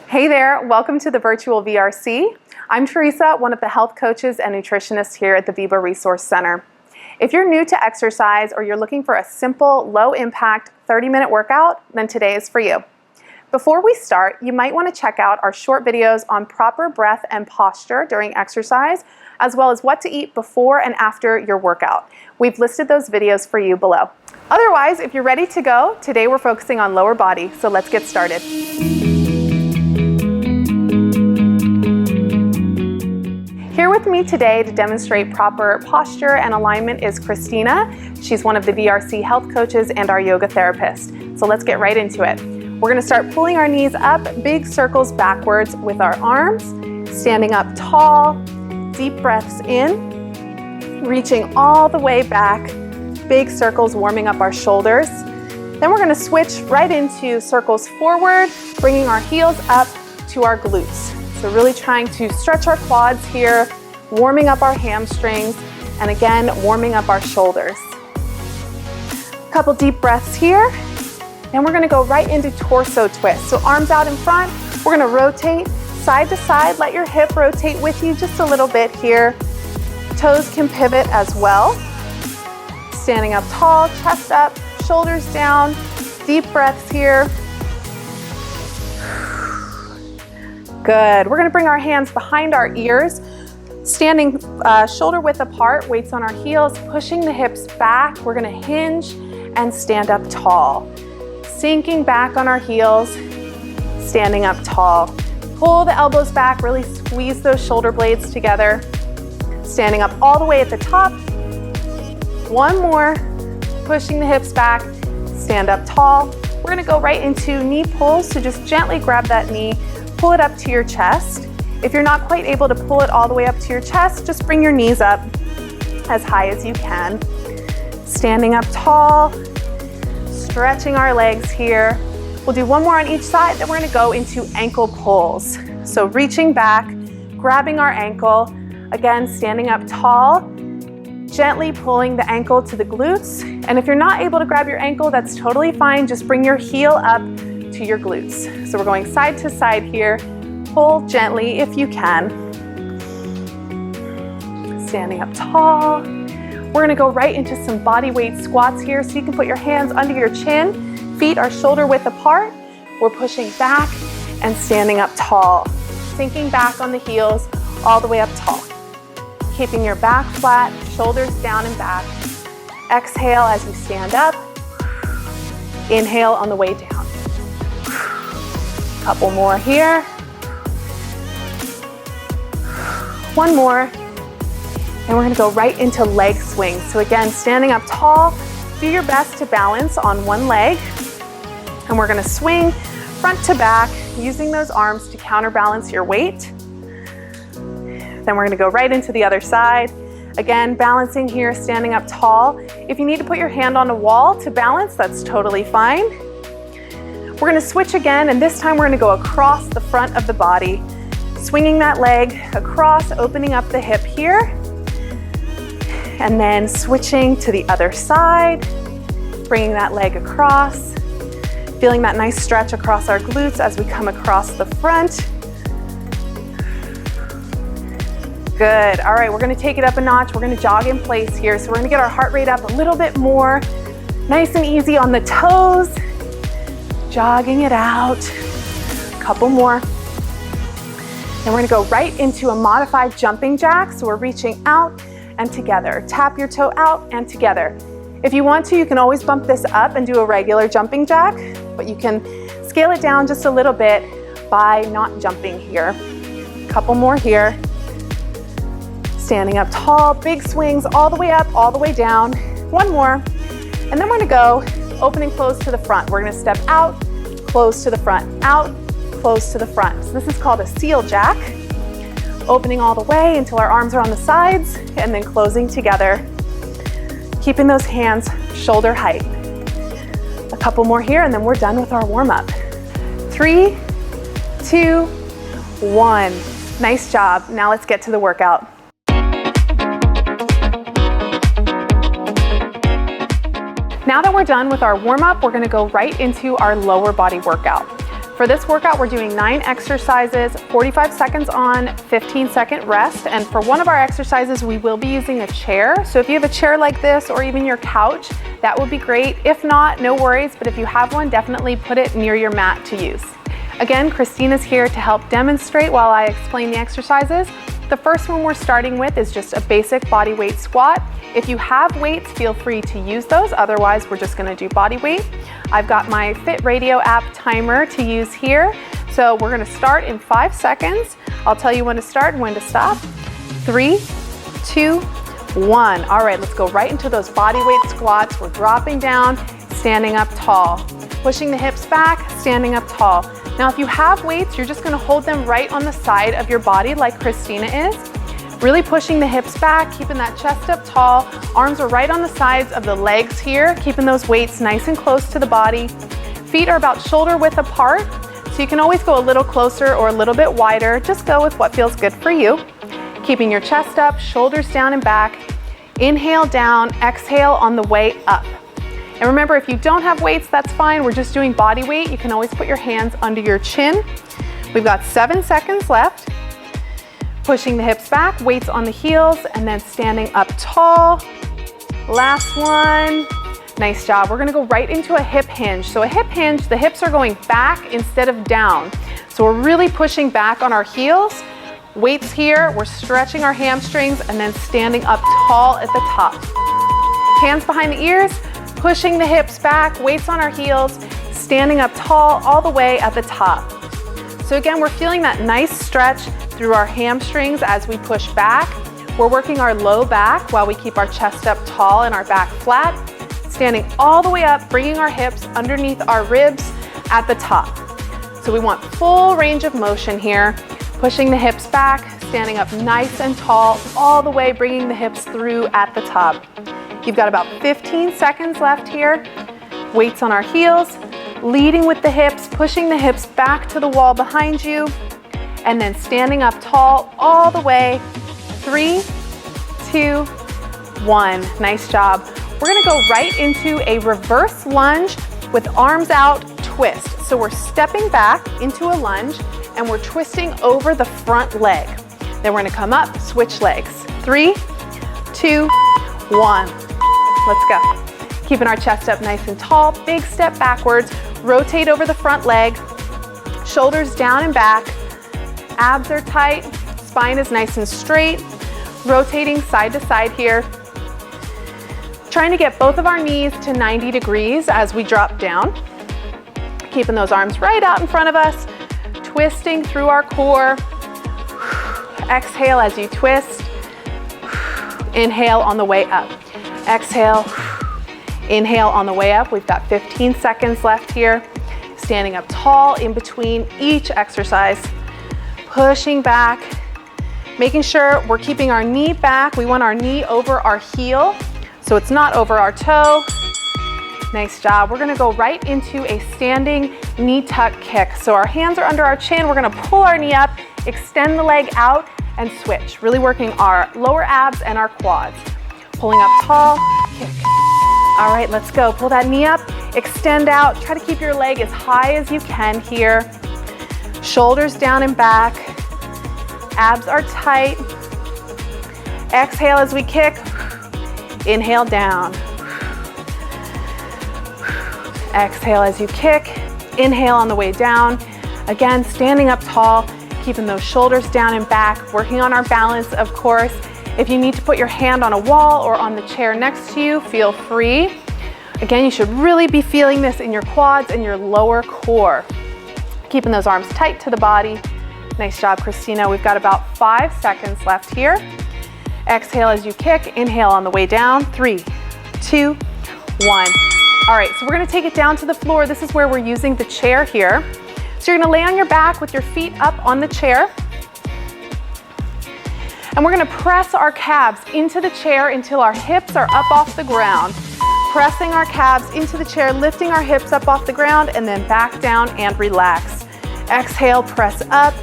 Hey there, welcome to the virtual VRC. I'm Teresa, one of the health coaches and nutritionists here at the VEBA Resource Center. If you're new to exercise or you're looking for a simple, low-impact 30-minute workout, then today is for you. Before we start, you might want to check out our short videos on proper breath and posture during exercise, as well as what to eat before and after your workout. We've listed those videos for you below. Otherwise, if you're ready to go, today we're focusing on lower body, so let's get started. Here with me today to demonstrate proper posture and alignment is Christina. She's one of the VRC health coaches and our yoga therapist. So let's get right into it. We're gonna start pulling our knees up, big circles backwards with our arms, standing up tall, deep breaths in, reaching all the way back, big circles warming up our shoulders. Then we're gonna switch right into circles forward, bringing our heels up to our glutes. So really trying to stretch our quads here, warming up our hamstrings, and again, warming up our shoulders. A couple deep breaths here. Then we're gonna go right into torso twist. So arms out in front, we're gonna rotate side to side. Let your hip rotate with you just a little bit here. Toes can pivot as well. Standing up tall, chest up, shoulders down. Deep breaths here. Good. We're gonna bring our hands behind our ears, standing shoulder width apart, weights on our heels, pushing the hips back. We're gonna hinge and stand up tall. Sinking back on our heels, standing up tall. Pull the elbows back, really squeeze those shoulder blades together. Standing up all the way at the top. One more, pushing the hips back, stand up tall. We're gonna go right into knee pulls, so just gently grab that knee, pull it up to your chest. If you're not quite able to pull it all the way up to your chest, just bring your knees up as high as you can. Standing up tall, stretching our legs here. We'll do one more on each side, then we're gonna go into ankle pulls. So reaching back, grabbing our ankle, again, standing up tall, gently pulling the ankle to the glutes. And if you're not able to grab your ankle, that's totally fine. Just bring your heel up to your glutes. So we're going side to side here. Pull gently if you can. Standing up tall. We're gonna go right into some bodyweight squats here. So you can put your hands under your chin. Feet are shoulder width apart. We're pushing back and standing up tall. Sinking back on the heels all the way up tall. Keeping your back flat, shoulders down and back. Exhale as you stand up. Inhale on the way down. Couple more here. One more. And we're gonna go right into leg swings. So again, standing up tall, do your best to balance on one leg. And we're gonna swing front to back, using those arms to counterbalance your weight. Then we're gonna go right into the other side. Again, balancing here, standing up tall. If you need to put your hand on a wall to balance, that's totally fine. We're gonna switch again, and this time we're gonna go across the front of the body, swinging that leg across, opening up the hip here, and then switching to the other side, bringing that leg across, feeling that nice stretch across our glutes as we come across the front. Good. All right, we're gonna take it up a notch. We're gonna jog in place here. So we're gonna get our heart rate up a little bit more, nice and easy on the toes. Jogging it out. Couple more. And we're gonna go right into a modified jumping jack. So we're reaching out and together. Tap your toe out and together. If you want to, you can always bump this up and do a regular jumping jack, but you can scale it down just a little bit by not jumping here. Couple more here. Standing up tall, big swings all the way up, all the way down. One more. And then we're gonna go open and close to the front. We're gonna step out, close to the front, out, close to the front. So this is called a seal jack. Opening all the way until our arms are on the sides and then closing together. Keeping those hands shoulder height. A couple more here and then we're done with our warm up. 3, 2, 1. Nice job. Now let's get to the workout. Now that we're done with our warm-up, we're gonna go right into our lower body workout. For this workout, we're doing 9 exercises, 45 seconds on, 15-second rest. And for one of our exercises, we will be using a chair. So if you have a chair like this or even your couch, that would be great. If not, no worries, but if you have one, definitely put it near your mat to use. Again, Christina's here to help demonstrate while I explain the exercises. The first one we're starting with is just a basic body weight squat. If you have weights, feel free to use those. Otherwise, we're just gonna do body weight. I've got my Fit Radio app timer to use here. So we're gonna start in 5 seconds. I'll tell you when to start and when to stop. 3, 2, 1. All right, let's go right into those body weight squats. We're dropping down, standing up tall. Pushing the hips back, standing up tall. Now, if you have weights, you're just gonna hold them right on the side of your body like Christina is. Really pushing the hips back, keeping that chest up tall. Arms are right on the sides of the legs here, keeping those weights nice and close to the body. Feet are about shoulder width apart, so you can always go a little closer or a little bit wider. Just go with what feels good for you. Keeping your chest up, shoulders down and back. Inhale down, exhale on the way up. And remember, if you don't have weights, that's fine. We're just doing body weight. You can always put your hands under your chin. We've got 7 seconds left. Pushing the hips back, weights on the heels, and then standing up tall. Last one. Nice job. We're gonna go right into a hip hinge. So a hip hinge, the hips are going back instead of down. So we're really pushing back on our heels. Weights here, we're stretching our hamstrings and then standing up tall at the top. Hands behind the ears, pushing the hips back, weights on our heels, standing up tall all the way at the top. So again, we're feeling that nice stretch through our hamstrings as we push back. We're working our low back while we keep our chest up tall and our back flat. Standing all the way up, bringing our hips underneath our ribs at the top. So we want full range of motion here. Pushing the hips back, standing up nice and tall, all the way bringing the hips through at the top. You've got about 15 seconds left here. Weights on our heels, leading with the hips, pushing the hips back to the wall behind you, and then standing up tall all the way. 3, 2, 1. Nice job. We're gonna go right into a reverse lunge with arms out, twist. So we're stepping back into a lunge and we're twisting over the front leg. Then we're gonna come up, switch legs. 3, 2, 1. Let's go. Keeping our chest up nice and tall, big step backwards, rotate over the front leg, shoulders down and back, abs are tight, spine is nice and straight, rotating side to side here. Trying to get both of our knees to 90 degrees as we drop down. Keeping those arms right out in front of us, twisting through our core. Exhale as you twist. Inhale on the way up. Exhale, inhale on the way up. We've got 15 seconds left here. Standing up tall in between each exercise. Pushing back, making sure we're keeping our knee back. We want our knee over our heel, so it's not over our toe. Nice job. We're gonna go right into a standing knee tuck kick. So our hands are under our chin. We're gonna pull our knee up, extend the leg out, and switch. Really working our lower abs and our quads. Pulling up tall, kick. All right, let's go. Pull that knee up, extend out. Try to keep your leg as high as you can here. Shoulders down and back. Abs are tight. Exhale as we kick. Inhale down. Exhale as you kick. Inhale on the way down. Again, standing up tall, keeping those shoulders down and back, working on our balance, of course. If you need to put your hand on a wall or on the chair next to you, feel free. Again, you should really be feeling this in your quads and your lower core. Keeping those arms tight to the body. Nice job, Christina. We've got about 5 seconds left here. Exhale as you kick. Inhale on the way down. 3, 2, 1. All right, so we're gonna take it down to the floor. This is where we're using the chair here. So you're gonna lay on your back with your feet up on the chair. And we're gonna press our calves into the chair until our hips are up off the ground. Pressing our calves into the chair, lifting our hips up off the ground, and then back down and relax. Exhale, press up.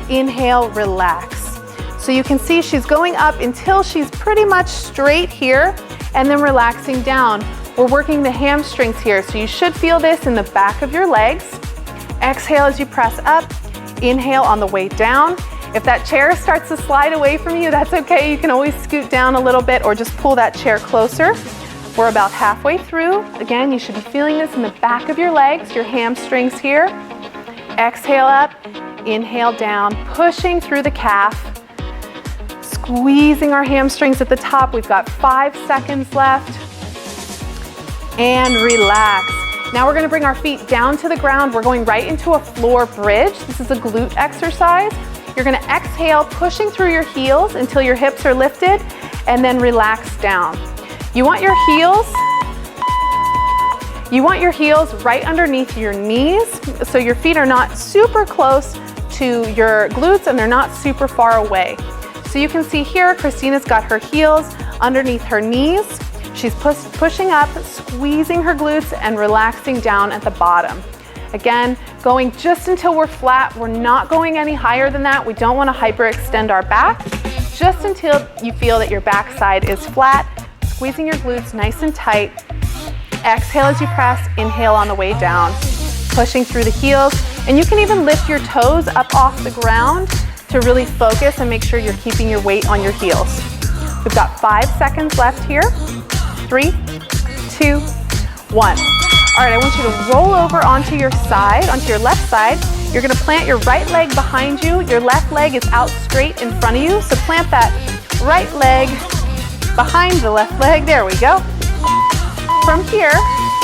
Inhale, relax. So you can see she's going up until she's pretty much straight here, and then relaxing down. We're working the hamstrings here, so you should feel this in the back of your legs. Exhale as you press up. Inhale on the way down. If that chair starts to slide away from you, that's okay. You can always scoot down a little bit or just pull that chair closer. We're about halfway through. Again, you should be feeling this in the back of your legs, your hamstrings here. Exhale up, inhale down, pushing through the calf, squeezing our hamstrings at the top. We've got 5 seconds left. And relax. Now we're gonna bring our feet down to the ground. We're going right into a floor bridge. This is a glute exercise. You're gonna exhale, pushing through your heels until your hips are lifted, and then relax down. You want your heels right underneath your knees, so your feet are not super close to your glutes and they're not super far away. So you can see here, Christina's got her heels underneath her knees. She's pushing up, squeezing her glutes and relaxing down at the bottom. Again, going just until we're flat. We're not going any higher than that. We don't want to hyperextend our back. Just until you feel that your backside is flat, squeezing your glutes nice and tight. Exhale as you press, inhale on the way down, pushing through the heels. And you can even lift your toes up off the ground to really focus and make sure you're keeping your weight on your heels. We've got 5 seconds left here. 3, 2, 1. All right, I want you to roll over onto your side, onto your left side. You're gonna plant your right leg behind you. Your left leg is out straight in front of you. So plant that right leg behind the left leg. There we go. From here,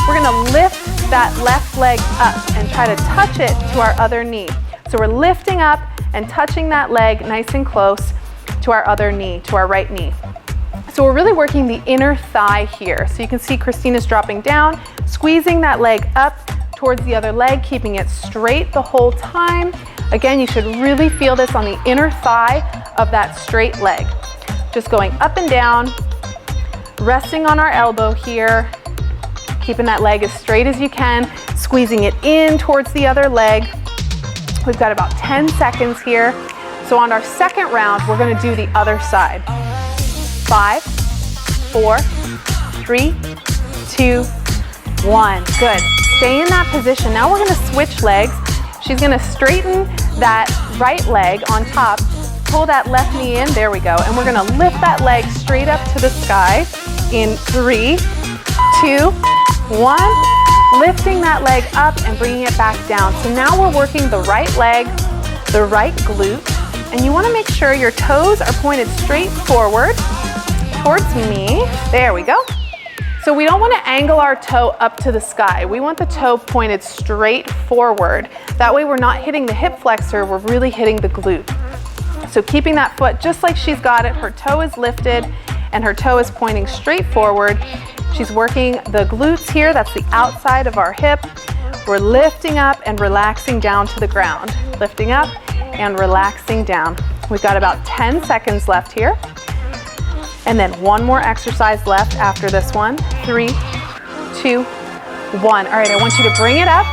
we're gonna lift that left leg up and try to touch it to our other knee. So we're lifting up and touching that leg nice and close to our other knee, to our right knee. So we're really working the inner thigh here. So you can see Christina's dropping down, squeezing that leg up towards the other leg, keeping it straight the whole time. Again, you should really feel this on the inner thigh of that straight leg. Just going up and down, resting on our elbow here, keeping that leg as straight as you can, squeezing it in towards the other leg. We've got about 10 seconds here. So on our second round, we're gonna do the other side. 5, 4, 3, 2, 1. Good. Stay in that position. Now we're gonna switch legs. She's gonna straighten that right leg on top, pull that left knee in, there we go. And we're gonna lift that leg straight up to the sky in 3, 2, 1. Lifting that leg up and bringing it back down. So now we're working the right leg, the right glute, and you wanna make sure your toes are pointed straight forward towards me. There we go. So we don't want to angle our toe up to the sky. We want the toe pointed straight forward. That way we're not hitting the hip flexor, we're really hitting the glute. So keeping that foot just like she's got it, her toe is lifted and her toe is pointing straight forward. She's working the glutes here, that's the outside of our hip. We're lifting up and relaxing down to the ground. Lifting up and relaxing down. We've got about 10 seconds left here. And then one more exercise left after this one. 3, 2, 1. All right, I want you to bring it up.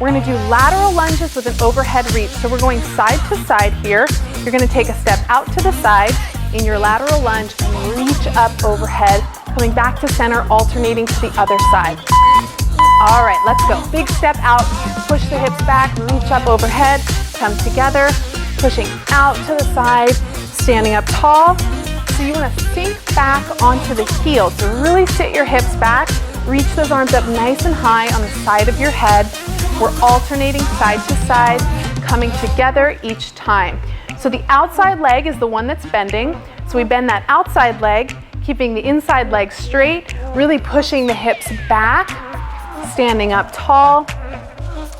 We're gonna do lateral lunges with an overhead reach. So we're going side to side here. You're gonna take a step out to the side in your lateral lunge and reach up overhead, coming back to center, alternating to the other side. All right, let's go. Big step out, push the hips back, reach up overhead, come together, pushing out to the side, standing up tall. So you want to sink back onto the heels. So really sit your hips back, reach those arms up nice and high on the side of your head. We're alternating side to side, coming together each time. So the outside leg is the one that's bending. So we bend that outside leg, keeping the inside leg straight, really pushing the hips back, standing up tall,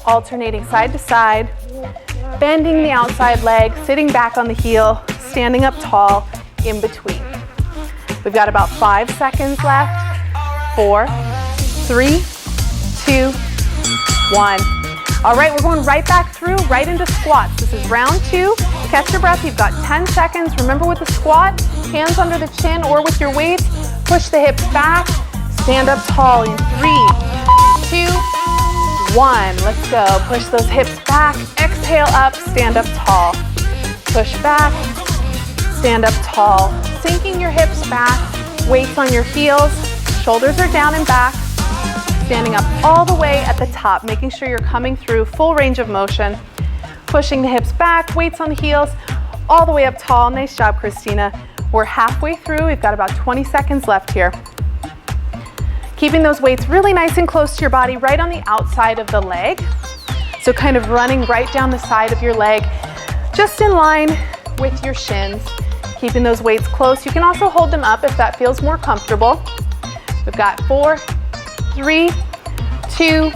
alternating side to side, bending the outside leg, sitting back on the heel, standing up tall, in between. We've got about 5 seconds left. 4, 3, 2, 1. All right, we're going right back through, right into squats. This is round 2. Catch your breath. You've got 10 seconds. Remember with the squat, hands under the chin or with your weights, push the hips back, stand up tall in 3, 2, 1. Let's go. Push those hips back, exhale up, stand up tall. Push back, stand up tall, sinking your hips back, weights on your heels, shoulders are down and back, standing up all the way at the top, making sure you're coming through full range of motion, pushing the hips back, weights on the heels, all the way up tall. Nice job, Christina. We're halfway through. We've got about 20 seconds left here. Keeping those weights really nice and close to your body, right on the outside of the leg. So kind of running right down the side of your leg, just in line with your shins. Keeping those weights close. You can also hold them up if that feels more comfortable. We've got 4, 3, 2,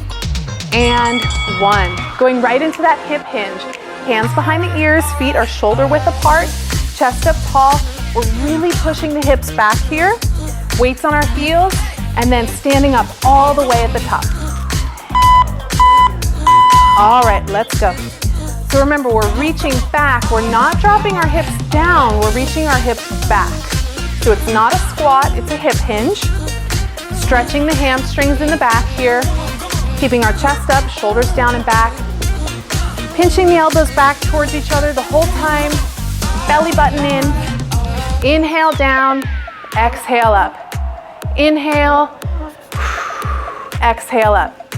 and 1. Going right into that hip hinge. Hands behind the ears, feet are shoulder width apart, chest up tall. We're really pushing the hips back here. Weights on our heels, and then standing up all the way at the top. All right, let's go. So remember, we're reaching back. We're not dropping our hips down. We're reaching our hips back. So it's not a squat, it's a hip hinge. Stretching the hamstrings in the back here. Keeping our chest up, shoulders down and back. Pinching the elbows back towards each other the whole time. Belly button in. Inhale down, exhale up. Inhale, exhale up.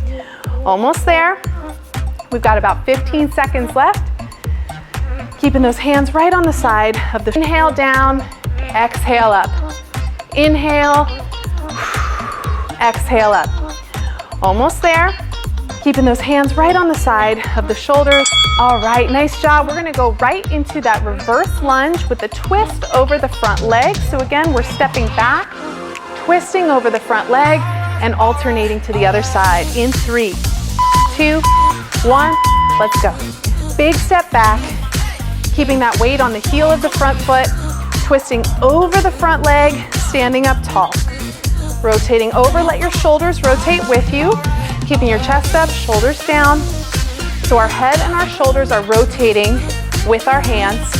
Almost there. We've got about 15 seconds left. Keeping those hands right on the side of the inhale down, exhale up. Inhale, exhale up. Almost there. Keeping those hands right on the side of the shoulders. All right, nice job. We're gonna go right into that reverse lunge with a twist over the front leg. So again, we're stepping back, twisting over the front leg, and alternating to the other side in 3, 2, 1, let's go. Big step back, keeping that weight on the heel of the front foot, twisting over the front leg, standing up tall. Rotating over, let your shoulders rotate with you. Keeping your chest up, shoulders down. So our head and our shoulders are rotating with our hands.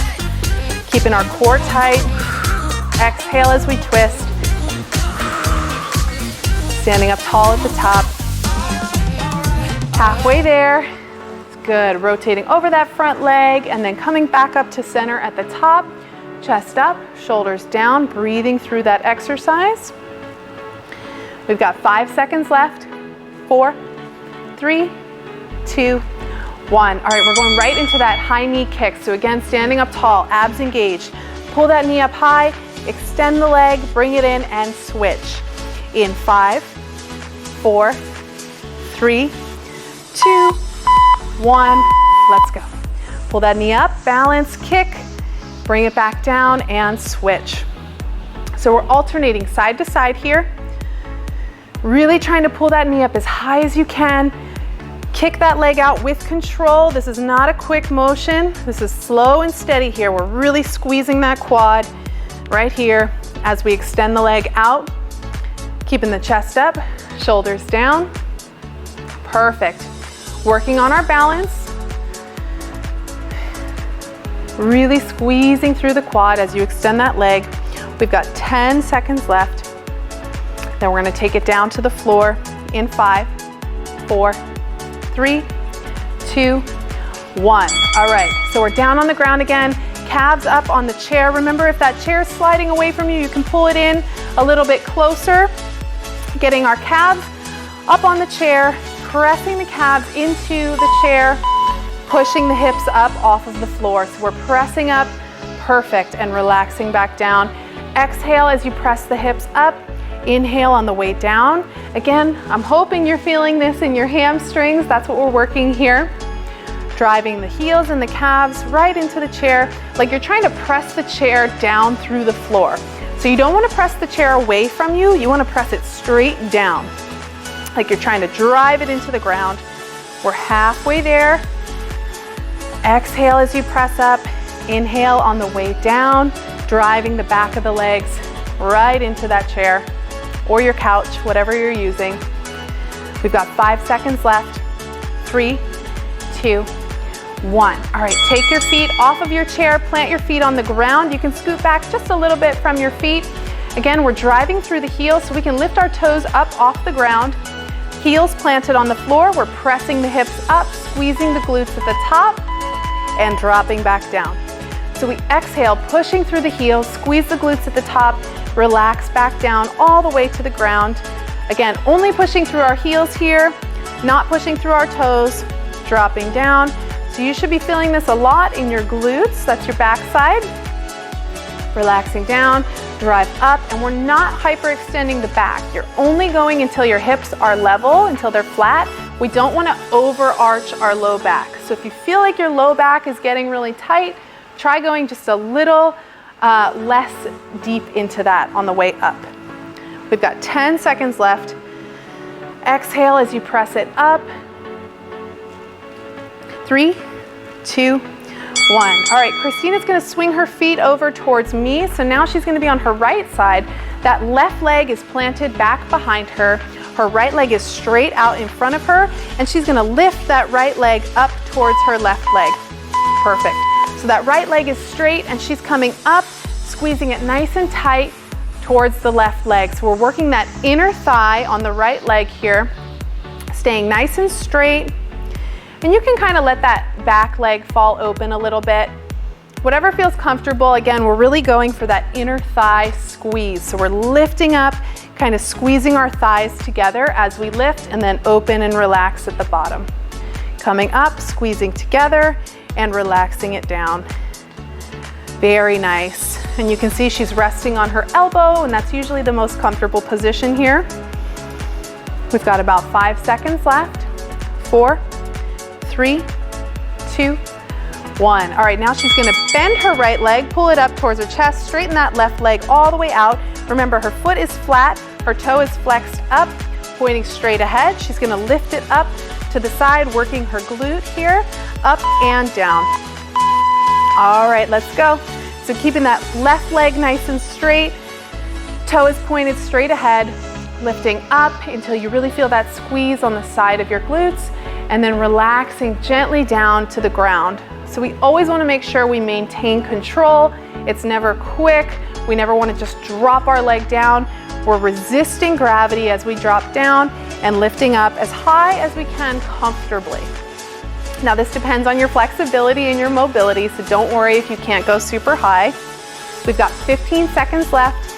Keeping our core tight. Exhale as we twist. Standing up tall at the top. Halfway there. Good. Rotating over that front leg and then coming back up to center at the top. Chest up, shoulders down, breathing through that exercise. We've got 5 seconds left. 4, 3, 2, 1. All right, we're going right into that high knee kick. So again, standing up tall, abs engaged. Pull that knee up high, extend the leg, bring it in, and switch. In 5, 4, 3, 2, 1. Let's go. Pull that knee up, balance, kick, bring it back down, and switch. So we're alternating side to side here. Really trying to pull that knee up as high as you can. Kick that leg out with control. This is not a quick motion. This is slow and steady here. We're really squeezing that quad right here as we extend the leg out. Keeping the chest up, shoulders down. Perfect. Working on our balance. Really squeezing through the quad as you extend that leg. We've got 10 seconds left. Then we're gonna take it down to the floor in 5, 4, 3, 2, 1. All right, so we're down on the ground again, calves up on the chair. Remember, if that chair is sliding away from you, you can pull it in a little bit closer. Getting our calves up on the chair, pressing the calves into the chair, pushing the hips up off of the floor. So we're pressing up, perfect, and relaxing back down. Exhale as you press the hips up. Inhale on the way down. Again, I'm hoping you're feeling this in your hamstrings. That's what we're working here. Driving the heels and the calves right into the chair, like you're trying to press the chair down through the floor. So you don't want to press the chair away from you. You want to press it straight down, like you're trying to drive it into the ground. We're halfway there. Exhale as you press up. Inhale on the way down, driving the back of the legs right into that chair or your couch, whatever you're using. We've got 5 seconds left. 3, 2, 1. All right, take your feet off of your chair, plant your feet on the ground. You can scoot back just a little bit from your feet. Again, we're driving through the heels so we can lift our toes up off the ground. Heels planted on the floor. We're pressing the hips up, squeezing the glutes at the top, and dropping back down. So we exhale, pushing through the heels, squeeze the glutes at the top, relax back down all the way to the ground. Again, only pushing through our heels here, not pushing through our toes, dropping down. So you should be feeling this a lot in your glutes, that's your backside. Relaxing down, drive up, and we're not hyperextending the back. You're only going until your hips are level, until they're flat. We don't want to overarch our low back. So if you feel like your low back is getting really tight, try going just a little less deep into that on the way up. We've got 10 seconds left. Exhale as you press it up. 3, 2, 1. All right, Christina's gonna swing her feet over towards me. So now she's gonna be on her right side. That left leg is planted back behind her. Her right leg is straight out in front of her, and she's gonna lift that right leg up towards her left leg. Perfect. So that right leg is straight, and she's coming up, squeezing it nice and tight towards the left leg. So we're working that inner thigh on the right leg here, staying nice and straight. And you can kind of let that back leg fall open a little bit. Whatever feels comfortable. Again, we're really going for that inner thigh squeeze. So we're lifting up, kind of squeezing our thighs together as we lift, and then open and relax at the bottom. Coming up, squeezing together, and relaxing it down. Very nice. And you can see she's resting on her elbow, and that's usually the most comfortable position here. We've got about 5 seconds left. 4, 3, 2, 1. All right, now she's gonna bend her right leg, pull it up towards her chest, straighten that left leg all the way out. Remember, her foot is flat, her toe is flexed up, pointing straight ahead. She's gonna lift it up to the side, working her glute here, up and down. All right, let's go. So keeping that left leg nice and straight, toe is pointed straight ahead, lifting up until you really feel that squeeze on the side of your glutes, and then relaxing gently down to the ground. So we always want to make sure we maintain control. It's never quick. We never want to just drop our leg down. We're resisting gravity as we drop down and lifting up as high as we can comfortably. Now this depends on your flexibility and your mobility, so don't worry if you can't go super high. We've got 15 seconds left.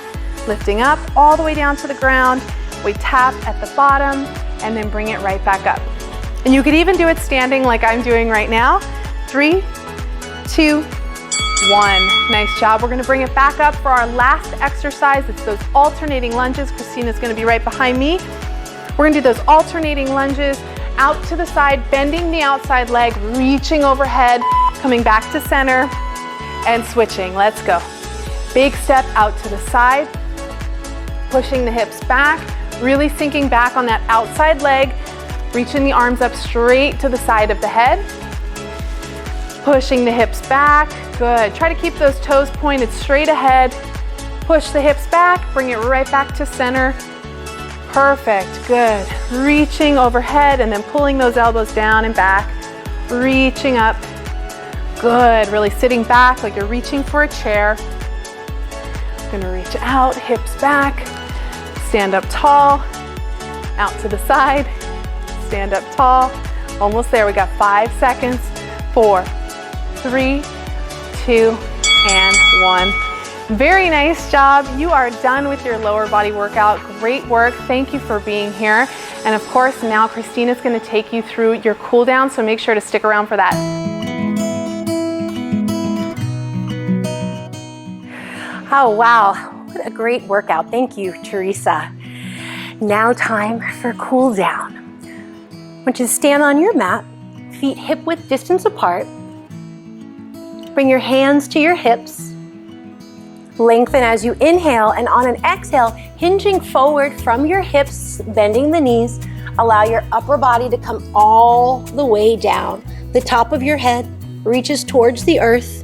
Lifting up all the way down to the ground. We tap at the bottom and then bring it right back up. And you could even do it standing like I'm doing right now. 3, 2, 1. Nice job. We're gonna bring it back up for our last exercise. It's those alternating lunges. Christina's gonna be right behind me. We're gonna do those alternating lunges, out to the side, bending the outside leg, reaching overhead, coming back to center, and switching. Let's go. Big step out to the side, pushing the hips back, really sinking back on that outside leg, reaching the arms up straight to the side of the head, pushing the hips back. Good. Try to keep those toes pointed straight ahead. Push the hips back, bring it right back to center. Perfect. Good. Reaching overhead and then pulling those elbows down and back. Reaching up. Good. Really sitting back like you're reaching for a chair. Gonna reach out, hips back. Stand up tall. Out to the side. Stand up tall. Almost there. We got 5 seconds. 4, 3, 2, and 1. Very nice job. You are done with your lower body workout. Great work. Thank you for being here. And of course, now Christina's going to take you through your cool down, so make sure to stick around for that. Oh, wow. What a great workout. Thank you, Teresa. Now time for cool down. I want you to stand on your mat, feet hip-width distance apart. Bring your hands to your hips. Lengthen as you inhale, and on an exhale, hinging forward from your hips, bending the knees, allow your upper body to come all the way down. The top of your head reaches towards the earth.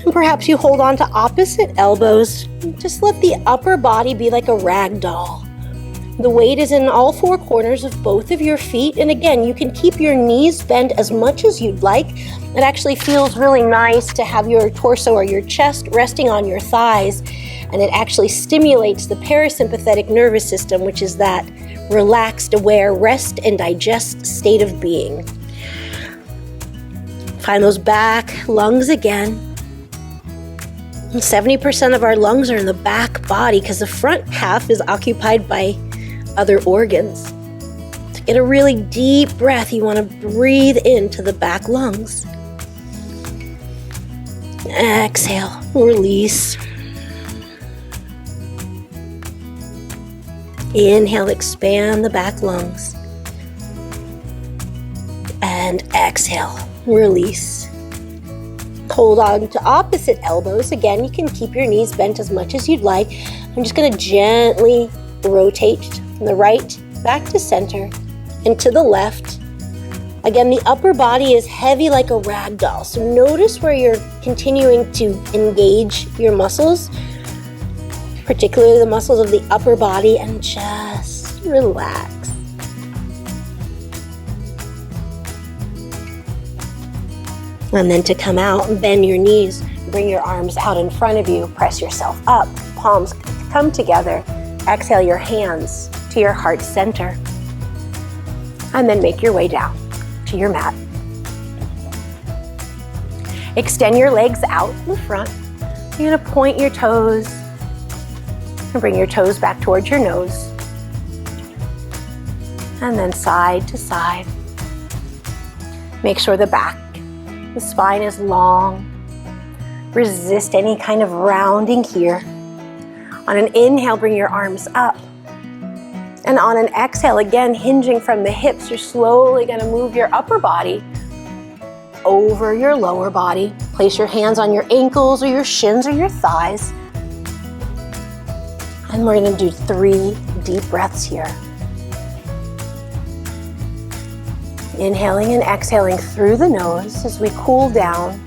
And perhaps you hold on to opposite elbows. Just let the upper body be like a rag doll. The weight is in all 4 corners of both of your feet. And again, you can keep your knees bent as much as you'd like. It actually feels really nice to have your torso or your chest resting on your thighs. And it actually stimulates the parasympathetic nervous system, which is that relaxed, aware, rest and digest state of being. Find those back lungs again. 70% of our lungs are in the back body because the front half is occupied by other organs. To get a really deep breath, you want to breathe into the back lungs. Exhale, release. Inhale, expand the back lungs. And exhale, release. Hold on to opposite elbows. Again, you can keep your knees bent as much as you'd like. I'm just going to gently rotate from the right back to center and to the left. Again, the upper body is heavy like a rag doll. So notice where you're continuing to engage your muscles, particularly the muscles of the upper body, and just relax. And then to come out and bend your knees, bring your arms out in front of you, press yourself up, palms come together. Exhale your hands to your heart center. And then make your way down to your mat. Extend your legs out in the front. You're gonna point your toes and bring your toes back towards your nose. And then side to side. Make sure the spine is long. Resist any kind of rounding here. On an inhale, bring your arms up. And on an exhale, again, hinging from the hips, you're slowly going to move your upper body over your lower body. Place your hands on your ankles or your shins or your thighs. And we're going to do 3 deep breaths here. Inhaling and exhaling through the nose as we cool down.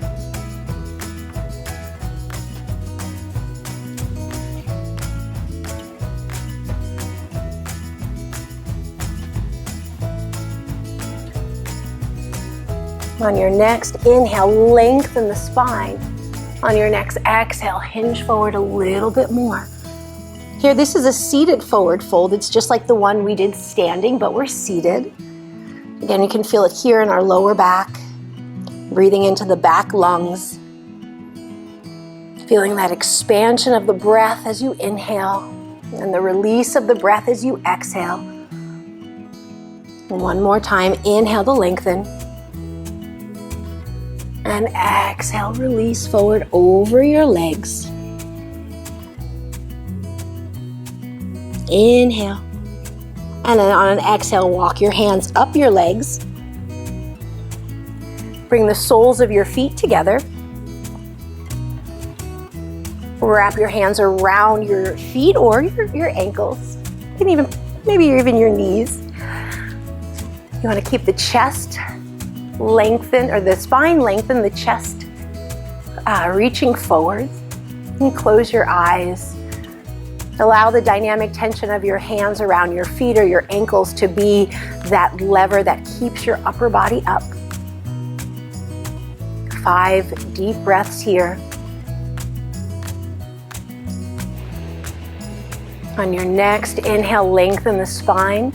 On your next inhale, lengthen the spine. On your next exhale, hinge forward a little bit more. Here, this is a seated forward fold. It's just like the one we did standing, but we're seated. Again, you can feel it here in our lower back. Breathing into the back lungs. Feeling that expansion of the breath as you inhale and the release of the breath as you exhale. And one more time, inhale to lengthen. And exhale, release forward over your legs. Inhale. And then on an exhale, walk your hands up your legs. Bring the soles of your feet together. Wrap your hands around your feet or your ankles. And maybe even your knees. You want to keep the chest lengthen, or the spine lengthen, the chest reaching forward. And close your eyes. Allow the dynamic tension of your hands around your feet or your ankles to be that lever that keeps your upper body up. 5 deep breaths here. On your next inhale, lengthen the spine.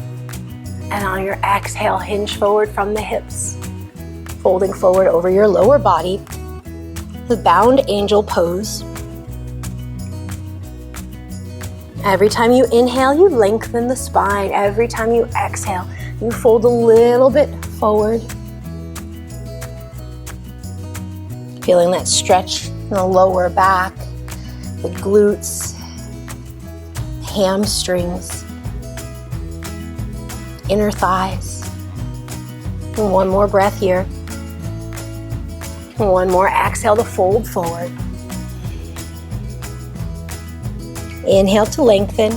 And on your exhale, hinge forward from the hips. Folding forward over your lower body. The bound angel pose. Every time you inhale, you lengthen the spine. Every time you exhale, you fold a little bit forward. Feeling that stretch in the lower back, the glutes, hamstrings, inner thighs. And one more breath here. And one more exhale to fold forward. Inhale to lengthen,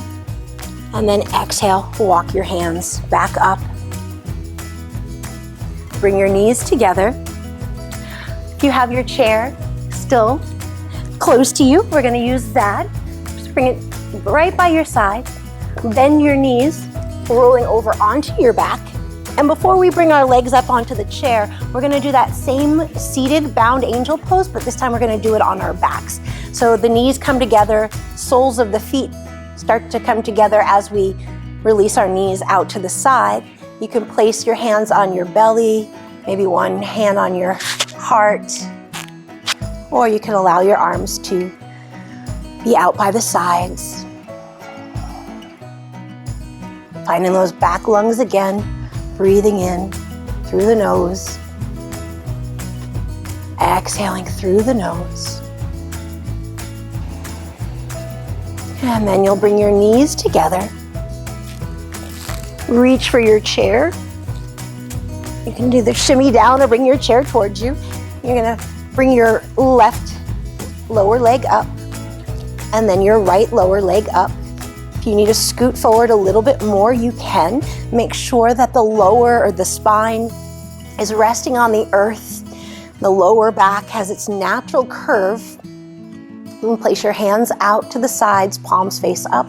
and then exhale, walk your hands back up. Bring your knees together. If you have your chair still close to you, we're going to use that. Just bring it right by your side. Bend your knees, rolling over onto your back. And before we bring our legs up onto the chair, we're going to do that same seated bound angel pose, but this time we're going to do it on our backs. So the knees come together, soles of the feet start to come together as we release our knees out to the side. You can place your hands on your belly, maybe one hand on your heart, or you can allow your arms to be out by the sides. Finding those back lungs again, breathing in through the nose, exhaling through the nose. And then you'll bring your knees together. Reach for your chair. You can do the shimmy down or bring your chair towards you. You're gonna bring your left lower leg up and then your right lower leg up. If you need to scoot forward a little bit more, you can. Make sure that the lower or the spine is resting on the earth. The lower back has its natural curve. You can place your hands out to the sides, palms face up.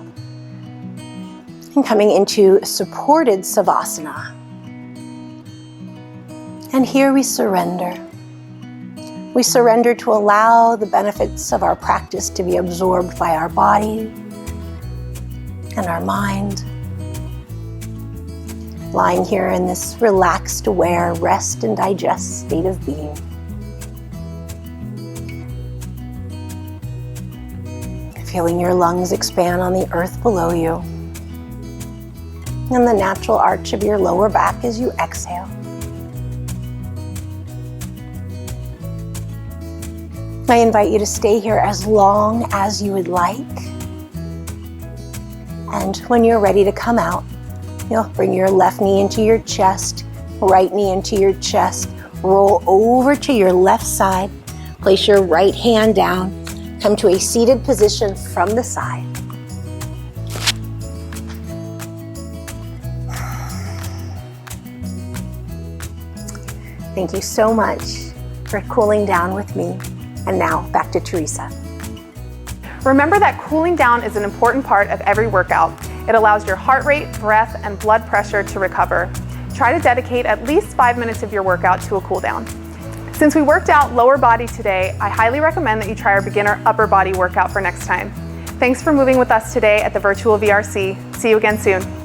And coming into supported Savasana. And here we surrender. We surrender to allow the benefits of our practice to be absorbed by our body and our mind. Lying here in this relaxed, aware, rest and digest state of being. Feeling your lungs expand on the earth below you. And the natural arch of your lower back as you exhale. I invite you to stay here as long as you would like. And when you're ready to come out, you'll bring your left knee into your chest, right knee into your chest, roll over to your left side, place your right hand down, come to a seated position from the side. Thank you so much for cooling down with me. And now back to Teresa. Remember that cooling down is an important part of every workout. It allows your heart rate, breath, and blood pressure to recover. Try to dedicate at least 5 minutes of your workout to a cool down. Since we worked out lower body today, I highly recommend that you try our beginner upper body workout for next time. Thanks for moving with us today at the virtual VRC. See you again soon.